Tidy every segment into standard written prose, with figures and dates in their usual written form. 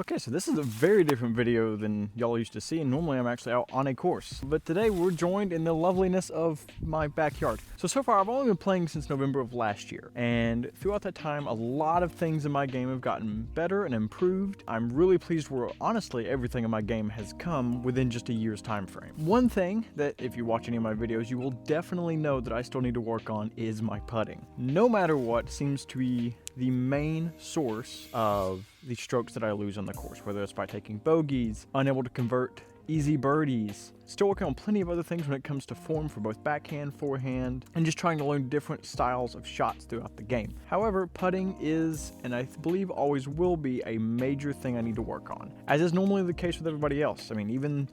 Okay, so this is a very different video than y'all used to see, and normally I'm actually out on a course. But today we're joined in the loveliness of my backyard. So far I've only been playing since November of last year, and throughout that time a lot of things in my game have gotten better and improved. I'm really pleased where honestly everything in my game has come within just a year's time frame. One thing that if you watch any of my videos you will definitely know that I still need to work on is my putting. No matter what seems to be the main source of the strokes that I lose on the course, whether it's by taking bogeys, unable to convert easy birdies, still working on plenty of other things when it comes to form for both backhand, forehand, and just trying to learn different styles of shots throughout the game. However, putting is, and I believe always will be, a major thing I need to work on, as is normally the case with everybody else. I mean, even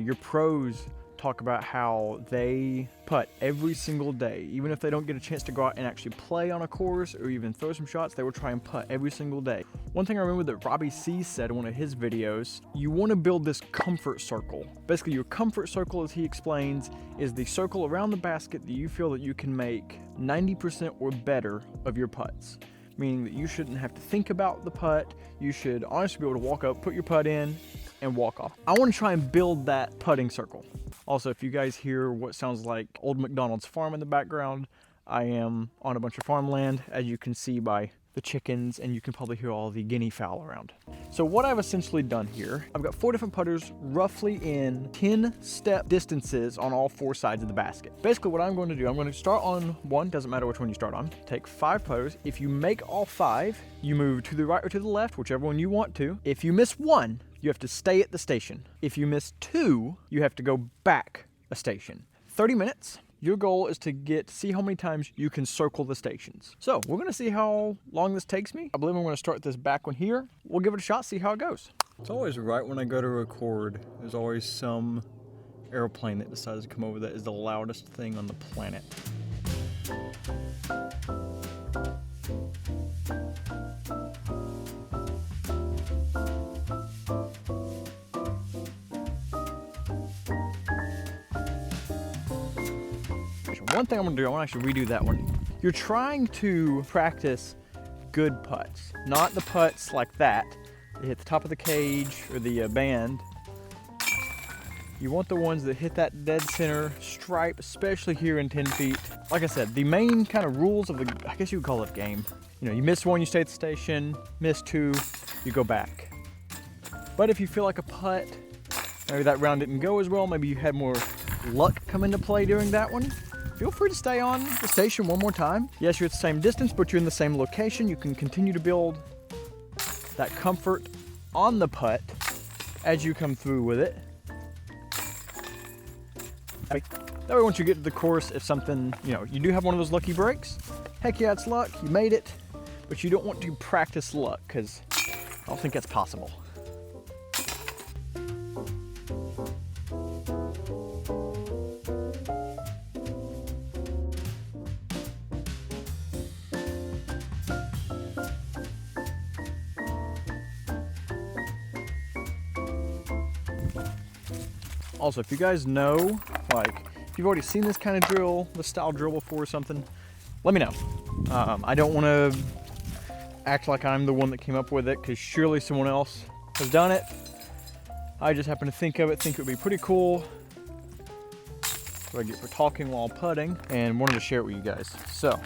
your pros talk about how they putt every single day. Even if they don't get a chance to go out and actually play on a course or even throw some shots, they will try and putt every single day. One thing I remember that Robbie C said in one of his videos, you want to build this comfort circle. Basically, your comfort circle, as he explains, is the circle around the basket that you feel that you can make 90% or better of your putts. Meaning that you shouldn't have to think about the putt. You should honestly be able to walk up, put your putt in, and walk off. I want to try and build that putting circle. Also, if you guys hear what sounds like Old MacDonald's farm in the background, I am on a bunch of farmland, as you can see by the chickens, and you can probably hear all the guinea fowl around. So what I've essentially done here, I've got 4 different putters roughly in 10-step distances on all 4 sides of the basket. Basically what I'm going to do, I'm going to start on one, doesn't matter which one you start on, take 5 putters. If you make all 5, you move to the right or to the left, whichever one you want to. If you miss 1, you have to stay at the station. If you miss 2, you have to go back a station. 30 minutes. Your goal is to see how many times you can circle the stations. So we're gonna see how long this takes me. I believe I'm gonna start this back one here. We'll give it a shot, see how it goes. It's always right when I go to record, there's always some airplane that decides to come over that is the loudest thing on the planet. One thing I'm gonna do, I wanna actually redo that one. You're trying to practice good putts, not the putts like that. They hit the top of the cage or the band. You want the ones that hit that dead center stripe, especially here in 10 feet. Like I said, the main kind of rules of the, I guess you would call it game. You know, you miss 1, you stay at the station, miss 2, you go back. But if you feel like a putt, maybe that round didn't go as well, maybe you had more luck come into play during that one, feel free to stay on the station one more time. Yes, you're at the same distance, but you're in the same location. You can continue to build that comfort on the putt as you come through with it. That way, once you get to the course, if something, you do have one of those lucky breaks, heck yeah, it's luck, you made it, but you don't want to practice luck, because I don't think that's possible. Also, if you guys know, if you've already seen this kind of drill, this style drill before or something, let me know. I don't want to act like I'm the one that came up with it, because surely someone else has done it. I just happen to think of it, think it would be pretty cool. So I get for talking while putting, and wanted to share it with you guys. So.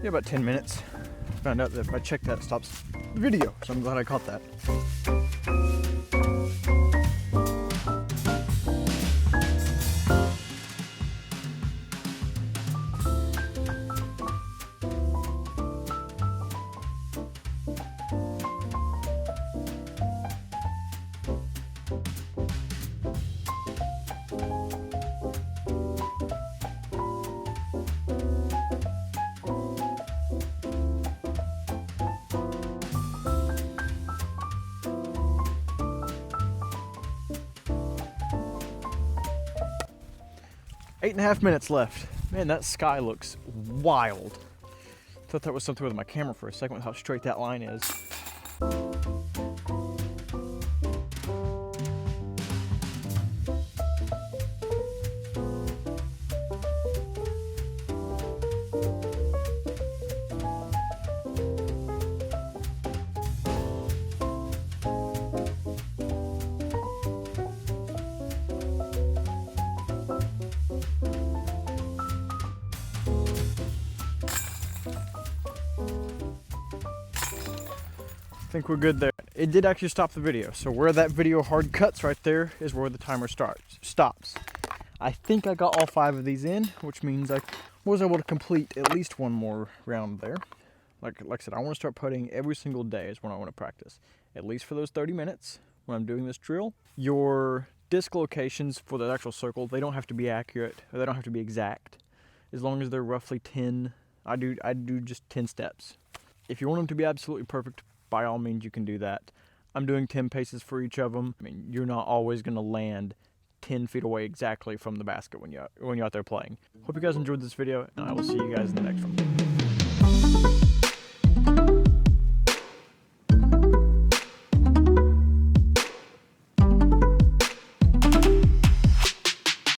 Yeah, about 10 minutes. Found out that if I check that, it stops the video, so I'm glad I caught that. Eight and a half minutes left. Man, that sky looks wild. Thought that was something with my camera for a second with how straight that line is. think we're good there. It did actually stop the video. So where that video hard cuts right there is where the timer stops. I think I got all 5 of these in, which means I was able to complete at least one more round there. Like I said, I want to start putting every single day is when I want to practice. At least for those 30 minutes when I'm doing this drill. Your disc locations for the actual circle, they don't have to be accurate, or they don't have to be exact. As long as they're roughly 10, I do just 10 steps. If you want them to be absolutely perfect, by all means you can do that. I'm doing 10 paces for each of them. I mean, you're not always going to land 10 feet away exactly from the basket when you're out there playing. Hope you guys enjoyed this video, and I will see you guys in the next one.